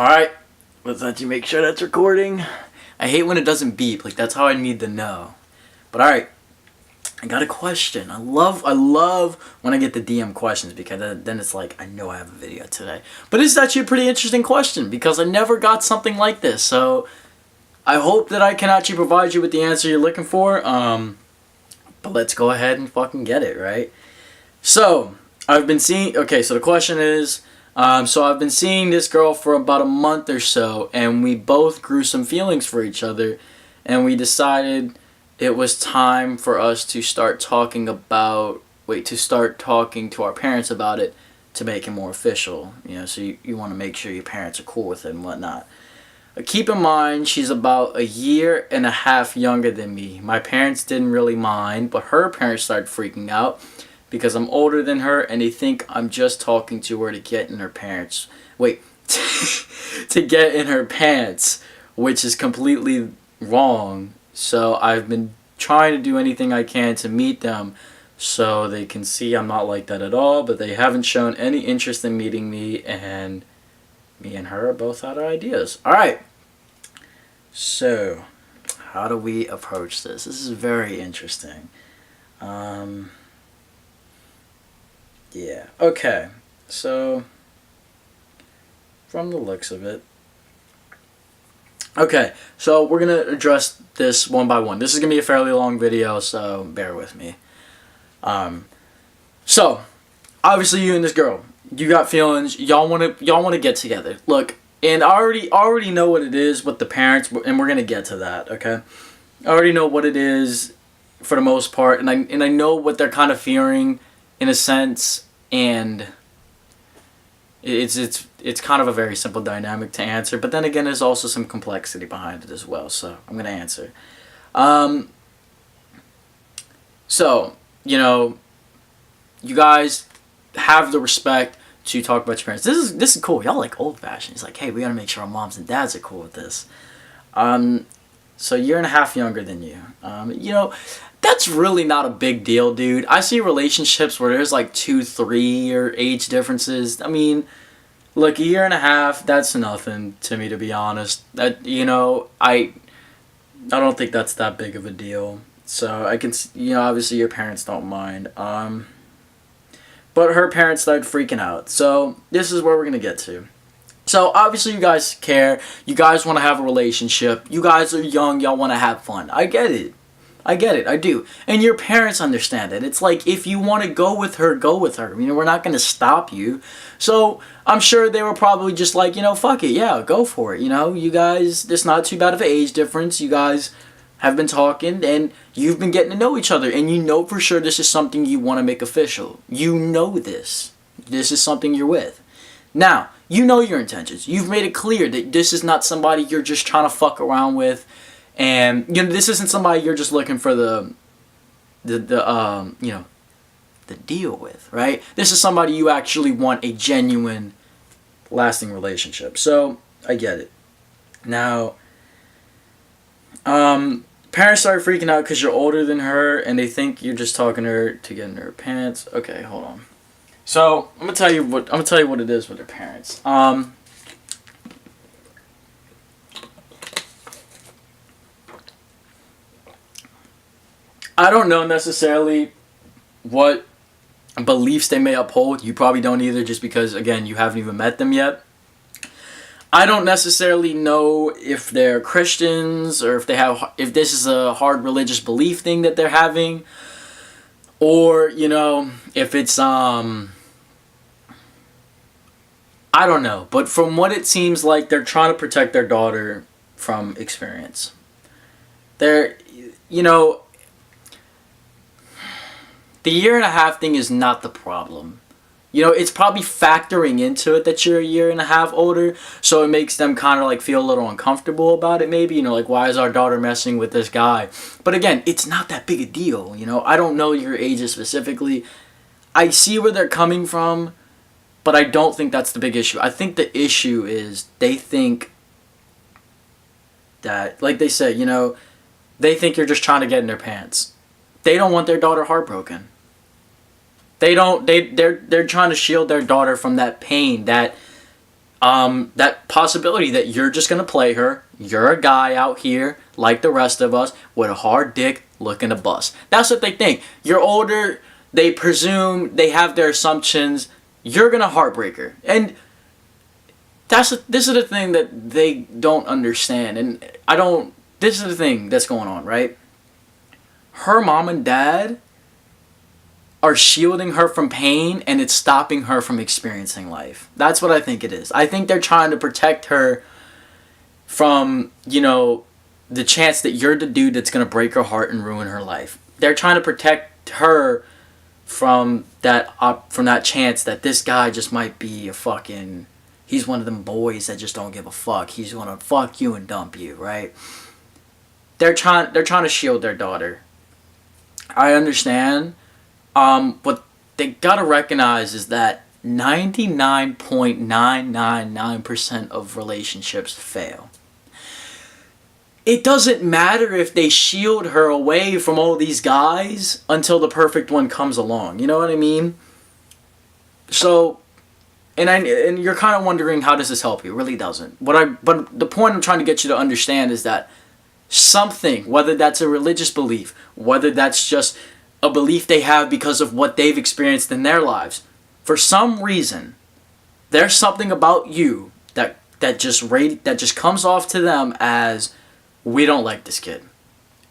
Alright, let's let you make sure that's recording. I hate when it doesn't beep, like that's how I need to know. But alright, I got a question. I love when I get the DM questions because then it's like, I know I have a video today. But this is actually a pretty interesting question because I never got something like this. So I hope that I can actually provide you with the answer you're looking for. But let's go ahead and fucking get it, right? So, I've been seeing, okay, so the question is, so I've been seeing this girl for about a month or so, and we both grew some feelings for each other, and we decided it was time for us to start talking to our parents about it to make it more official. You know, so you want to make sure your parents are cool with it and whatnot. Keep in mind, she's about a year and a half younger than me. My parents didn't really mind, but her parents started freaking out because I'm older than her and they think I'm just talking to her to get in her parents. Wait, to get in her pants, which is completely wrong. So I've been trying to do anything I can to meet them so they can see I'm not like that at all, but they haven't shown any interest in meeting me, and me and her are both out of ideas. Alright, so how do we approach this? This is very interesting. Yeah, okay, so from the looks of it, okay, so we're going to address this one by one. This is going to be a fairly long video, so bear with me. So, obviously you and this girl, you got feelings, y'all want to get together. Look, and I already know what it is with the parents, and we're going to get to that, okay? I already know what it is for the most part, and I know what they're kind of fearing in a sense, and it's kind of a very simple dynamic to answer, but then again there's also some complexity behind it as well, so I'm going to answer. So, you know, you guys have the respect to talk about your parents. This is cool. Y'all like old fashioned. It's like, hey, we gotta make sure our moms and dads are cool with this. So a year and a half younger than you. You know, that's really not a big deal, dude. I see relationships where there's like 2-3 year age differences. I mean, look, a year and a half, that's nothing to me, to be honest. That, you know, I don't think that's that big of a deal. So I can, you know, obviously your parents don't mind. But her parents started freaking out. So this is where we're going to get to. So obviously you guys care. You guys want to have a relationship. You guys are young. Y'all want to have fun. I get it. I do. And your parents understand it. It's like, if you want to go with her, go with her. You know, we're not going to stop you. So I'm sure they were probably just like, you know, fuck it. Yeah, go for it. You know, you guys, there's not too bad of an age difference. You guys have been talking and you've been getting to know each other, and you know for sure this is something you want to make official. You know this. This is something you're with. Now, you know your intentions. You've made it clear that this is not somebody you're just trying to fuck around with, and you know this isn't somebody you're just looking for the deal with, right? This is somebody you actually want a genuine, lasting relationship. So, I get it. Now, parents start freaking out because you're older than her, and they think you're just talking to her to get in her pants. Okay, hold on. So I'm gonna tell you what it is with her parents. I don't know necessarily what beliefs they may uphold. You probably don't either, just because again you haven't even met them yet. I don't necessarily know if they're Christians or if this is a hard religious belief thing that they're having, or you know if it's I don't know. But from what it seems like, they're trying to protect their daughter from experience. They're, you know, the year and a half thing is not the problem. You know, it's probably factoring into it that you're a year and a half older, so it makes them kind of like feel a little uncomfortable about it maybe, you know, like, why is our daughter messing with this guy? But again, it's not that big a deal, you know. I don't know your ages specifically. I see where they're coming from, but I don't think that's the big issue. I think the issue is they think that, like they said, you know, they think you're just trying to get in their pants. They don't want their daughter heartbroken. They're trying to shield their daughter from that pain, that that possibility that you're just gonna play her. You're a guy out here like the rest of us with a hard dick looking to bust. That's what they think. You're older. They presume, they have their assumptions. You're gonna heartbreak her, and this is the thing that they don't understand, and I don't. This is the thing that's going on, right? Her mom and dad are shielding her from pain, and it's stopping her from experiencing life. That's what I think it is. I think they're trying to protect her from, the chance that you're the dude that's going to break her heart and ruin her life. They're trying to protect her from that chance that this guy just might be he's one of them boys that just don't give a fuck. He's going to fuck you and dump you, right? They're trying to shield their daughter. I understand. What they gotta recognize is that 99.999% of relationships fail. It doesn't matter if they shield her away from all these guys until the perfect one comes along. You know what I mean? So, and you're kind of wondering, how does this help you? It really doesn't. But the point I'm trying to get you to understand is that something, whether that's a religious belief, whether that's just a belief they have because of what they've experienced in their lives, for some reason, there's something about you that just comes off to them as, we don't like this kid.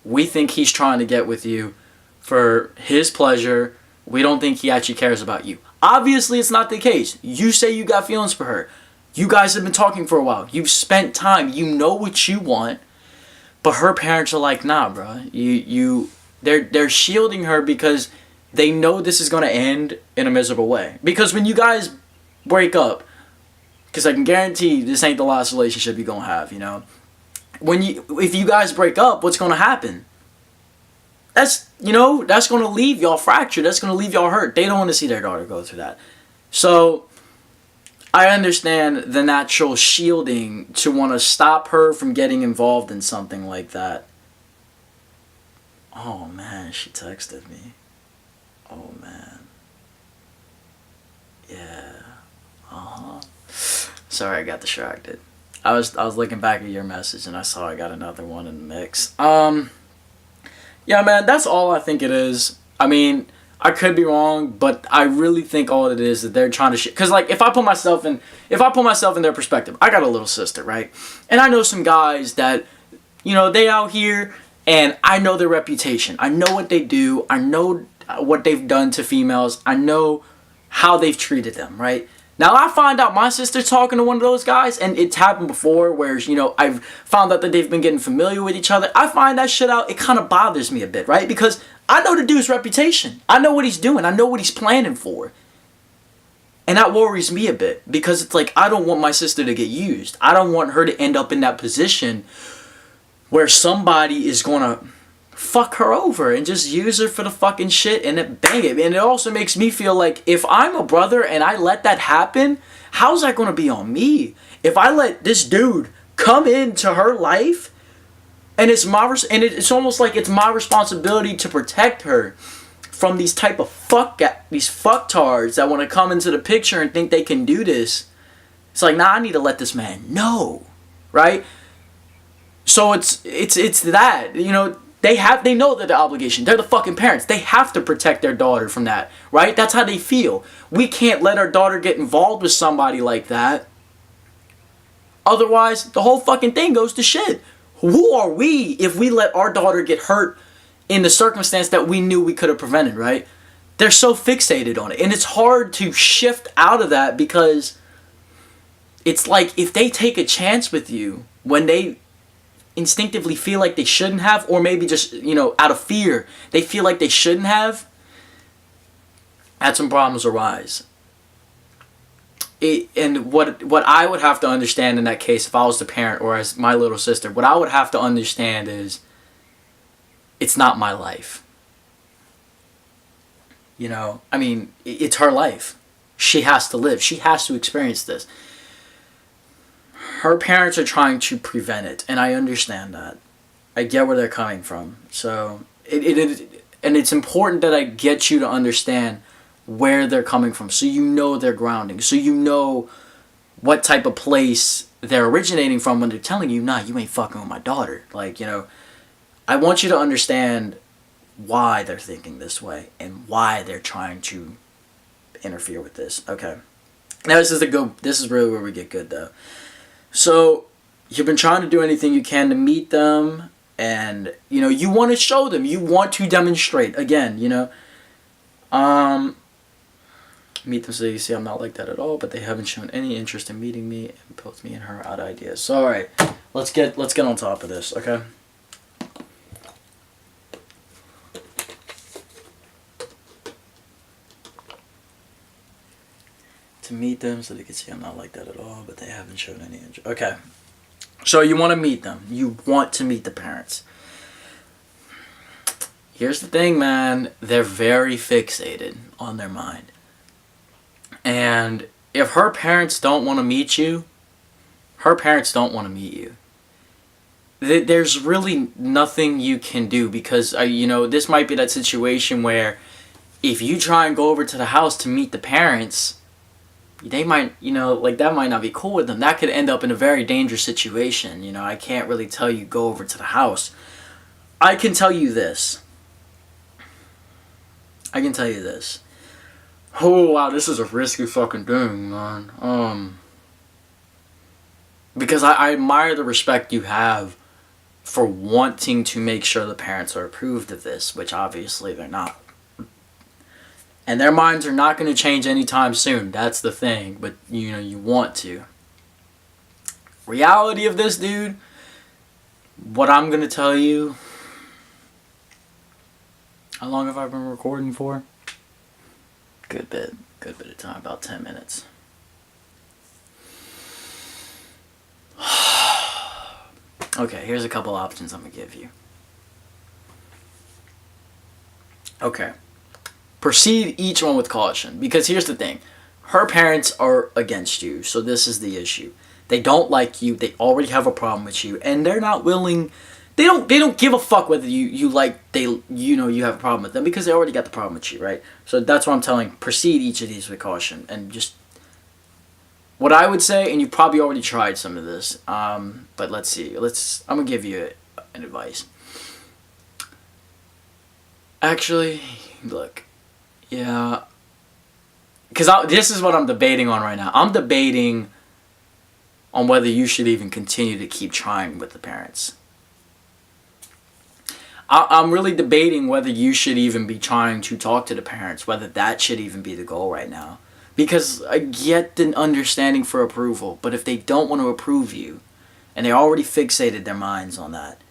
We think he's trying to get with you for his pleasure. We don't think he actually cares about you. Obviously, it's not the case. You say you got feelings for her. You guys have been talking for a while. You've spent time. You know what you want. But her parents are like, nah, bro. They're shielding her because they know this is going to end in a miserable way. Because when you guys break up, because I can guarantee this ain't the last relationship you're going to have, if you guys break up, what's going to happen? That's going to leave y'all fractured. That's going to leave y'all hurt. They don't want to see their daughter go through that. So I understand the natural shielding to want to stop her from getting involved in something like that. Oh man, she texted me. Oh man. Yeah. Sorry, I got distracted. I was looking back at your message and I saw I got another one in the mix. Yeah, man, that's all I think it is. I mean, I could be wrong, but I really think all it is that they're trying to cause if I put myself in their perspective, I got a little sister, right? And I know some guys that, they out here, and I know their reputation. I know what they do. I know what they've done to females. I know how they've treated them, right? Now, I find out my sister's talking to one of those guys, and it's happened before where, I've found out that they've been getting familiar with each other. I find that shit out. It kind of bothers me a bit, right? Because I know the dude's reputation. I know what he's doing. I know what he's planning for. And that worries me a bit because it's like, I don't want my sister to get used. I don't want her to end up in that position where somebody is going to fuck her over and just use her for the fucking shit and then bang it. And it also makes me feel like if I'm a brother and I let that happen, how's that going to be on me? If I let this dude come into her life and it's almost like it's my responsibility to protect her from these type of fucktards that want to come into the picture and think they can do this. It's like, nah, I need to let this man know, right? So it's that, they know that the obligation. They're the fucking parents. They have to protect their daughter from that, right? That's how they feel. We can't let our daughter get involved with somebody like that. Otherwise, the whole fucking thing goes to shit. Who are we if we let our daughter get hurt in the circumstance that we knew we could have prevented, right? They're so fixated on it. And it's hard to shift out of that because it's like if they take a chance with you when they instinctively feel like they shouldn't have, or maybe just, out of fear, they feel like they shouldn't have, that's when problems arise. And what I would have to understand in that case, if I was the parent or as my little sister, what I would have to understand is it's not my life. It's her life. She has to live. She has to experience this. Her parents are trying to prevent it, and I understand that. I get where they're coming from. So, it's important that I get you to understand where they're coming from, so you know their grounding, so you know what type of place they're originating from when they're telling you, nah, you ain't fucking with my daughter. Like, I want you to understand why they're thinking this way and why they're trying to interfere with this. Okay. Now this is really where we get good though. So you've been trying to do anything you can to meet them, and you want to show them, you want to demonstrate again, meet them so you see I'm not like that at all, but they haven't shown any interest in meeting me and puts me and her out of ideas. So alright, let's get on top of this, okay? To meet them so they can see I'm not like that at all, but they haven't shown any interest. Okay. So you want to meet them. You want to meet the parents. Here's the thing, man. They're very fixated on their mind. And if her parents don't want to meet you, her parents don't want to meet you. There's really nothing you can do, because, this might be that situation where if you try and go over to the house to meet the parents, they might, that might not be cool with them. That could end up in a very dangerous situation. I can't really tell you go over to the house. I can tell you this. Oh, wow, this is a risky fucking thing, man. Because I admire the respect you have for wanting to make sure the parents are approved of this, which obviously they're not. And their minds are not going to change anytime soon. That's the thing. But, you want to. Reality of this, dude, what I'm going to tell you. How long have I been recording for? Good bit of time. About 10 minutes. Okay, here's a couple options I'm going to give you. Okay. Proceed each one with caution, because here's the thing. Her parents are against you, so this is the issue. They don't like you. They already have a problem with you, and they're not willing. They don't give a fuck whether you have a problem with them, because they already got the problem with you, right? So that's what I'm telling. Proceed each of these with caution, and just what I would say, and you probably already tried some of this, but let's see. I'm gonna give you an advice. Actually, look. Yeah, because this is what I'm debating on right now. I'm debating on whether you should even continue to keep trying with the parents. I'm really debating whether you should even be trying to talk to the parents, whether that should even be the goal right now. Because I get the understanding for approval, but if they don't want to approve you, and they already fixated their minds on that,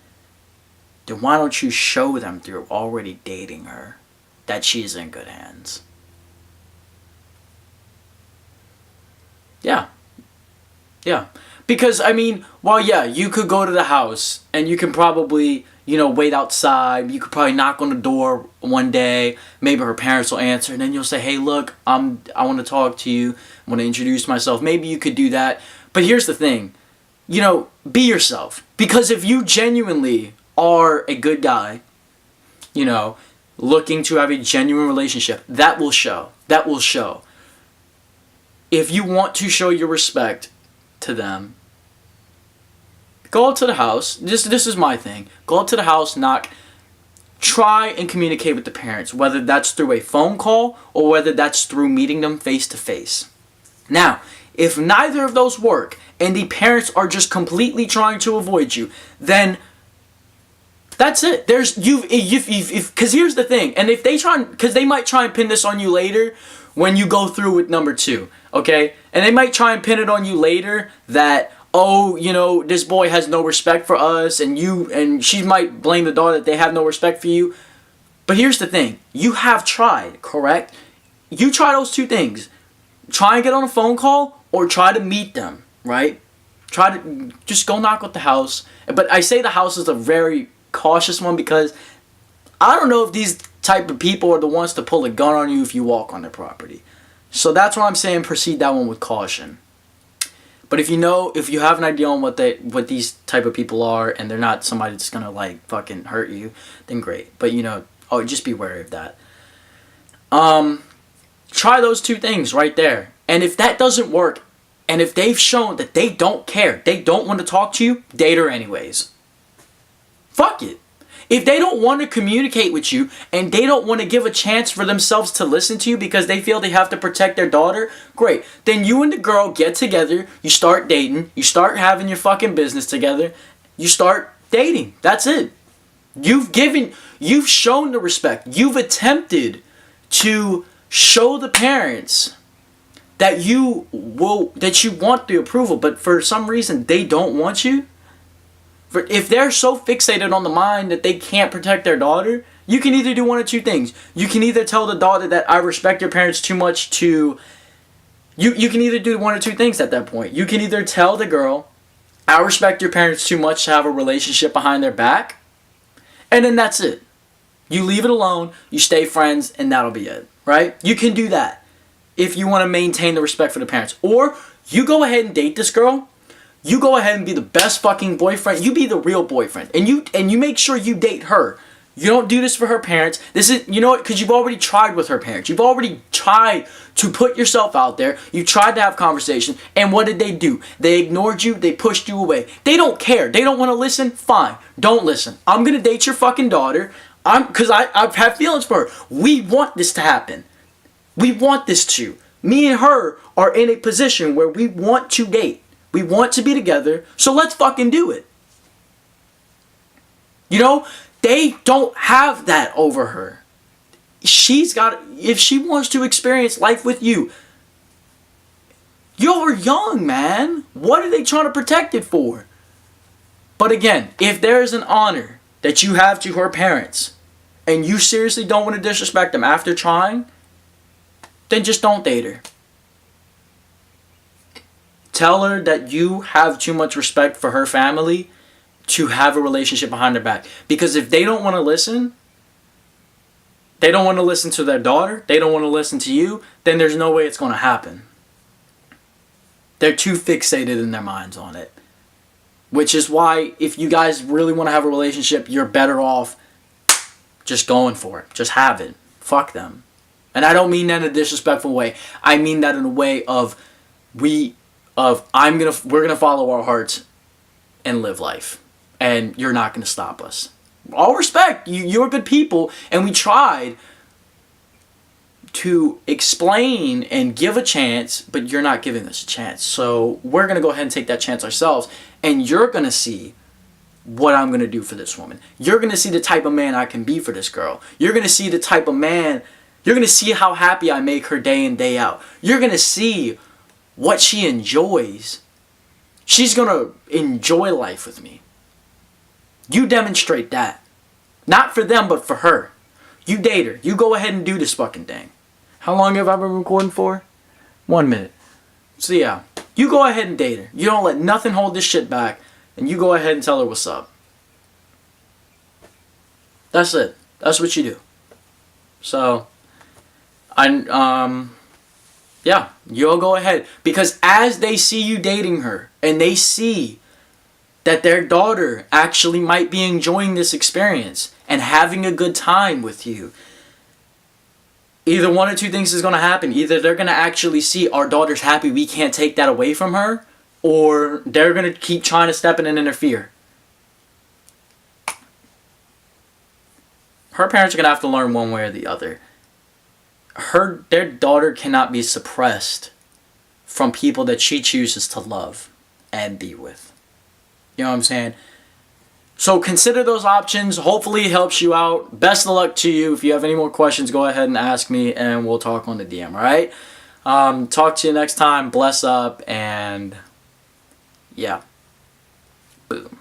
then why don't you show them through already dating her that she's in good hands? Yeah. Because, you could go to the house, and you can probably, wait outside. You could probably knock on the door one day. Maybe her parents will answer, and then you'll say, hey, look, I want to talk to you. I want to introduce myself. Maybe you could do that. But here's the thing. Be yourself. Because if you genuinely are a good guy, looking to have a genuine relationship, that will show. If you want to show your respect to them, go up to the house. This is my thing. Go up to the house, knock. Try and communicate with the parents, whether that's through a phone call or whether that's through meeting them face to face. Now, if neither of those work and the parents are just completely trying to avoid you, then that's it. Because here's the thing, and if they because they might try and pin this on you later when you go through with number 2, okay? And they might try and pin it on you later that, this boy has no respect for us, and she might blame the daughter that they have no respect for you. But here's the thing, you have tried, correct? You try those 2 things. Try and get on a phone call or try to meet them, right? Try to just go knock at the house. But I say the house is a very cautious one, because I don't know if these type of people are the ones to pull a gun on you if you walk on their property. So that's why I'm saying proceed that one with caution. But if you have an idea on what these type of people are, and they're not somebody that's gonna fucking hurt you, then great. But just be wary of that. Try those 2 things right there. And if that doesn't work, And if they've shown that they don't care, they don't want to talk to you, date her anyways. Fuck it. If they don't want to communicate with you and they don't want to give a chance for themselves to listen to you because they feel they have to protect their daughter, great. Then you and the girl get together, you start dating, you start having your fucking business together, you start dating. That's it. You've shown the respect. You've attempted to show the parents that you want the approval, but for some reason they don't want you. If they're so fixated on the mind that they can't protect their daughter, you can either do one of two things. You can either tell the daughter that I respect your parents too much to... You can either do one or two things at that point. You can either tell the girl, I respect your parents too much to have a relationship behind their back, and then that's it. You leave it alone, you stay friends, and that'll be it, right? You can do that if you want to maintain the respect for the parents. Or you go ahead and date this girl. You go ahead and be the best fucking boyfriend. You be the real boyfriend. And you make sure you date her. You don't do this for her parents. This is, you know what, because you've already tried with her parents. You've already tried to put yourself out there. You tried to have conversation. And what did they do? They ignored you. They pushed you away. They don't care. They don't want to listen. Fine. Don't listen. I'm going to date your fucking daughter. Because I've had feelings for her. We want this to happen. We want this to. Me and her are in a position where we want to date. We want to be together, so let's fucking do it. You know, they don't have that over her. If she wants to experience life with you, you're young, man. What are they trying to protect it for? But again, if there's an honor that you have to her parents, and you seriously don't want to disrespect them after trying, then just don't date her. Tell her that you have too much respect for her family to have a relationship behind their back. Because if they don't want to listen, they don't want to listen to their daughter, they don't want to listen to you, then there's no way it's going to happen. They're too fixated in their minds on it. Which is why if you guys really want to have a relationship, you're better off just going for it. Just have it. Fuck them. And I don't mean that in a disrespectful way. I mean that in a way of we're gonna follow our hearts and live life, and you're not gonna stop us. All respect, you're good people, and we tried to explain and give a chance, but you're not giving us a chance. So we're gonna go ahead and take that chance ourselves, and you're gonna see what I'm gonna do for this woman. You're gonna see the type of man I can be for this girl. You're gonna see the type of man. You're gonna see how happy I make her day in, day out. You're gonna see what she enjoys. She's gonna enjoy life with me. You demonstrate that. Not for them, but for her. You date her. You go ahead and do this fucking thing. How long have I been recording for? 1 minute. So yeah, you go ahead and date her. You don't let nothing hold this shit back, and you go ahead and tell her what's up. That's it. That's what you do. So, yeah, you'll go ahead. Because as they see you dating her, and they see that their daughter actually might be enjoying this experience and having a good time with you, either one or two things is going to happen. Either they're going to actually see our daughter's happy, we can't take that away from her, or they're going to keep trying to step in and interfere. Her parents are going to have to learn one way or the other. Their daughter cannot be suppressed from people that she chooses to love and be with. You know what I'm saying? So consider those options. Hopefully it helps you out. Best of luck to you. If you have any more questions, go ahead and ask me and we'll talk on the DM, alright? Talk to you next time. Bless up and yeah. Boom.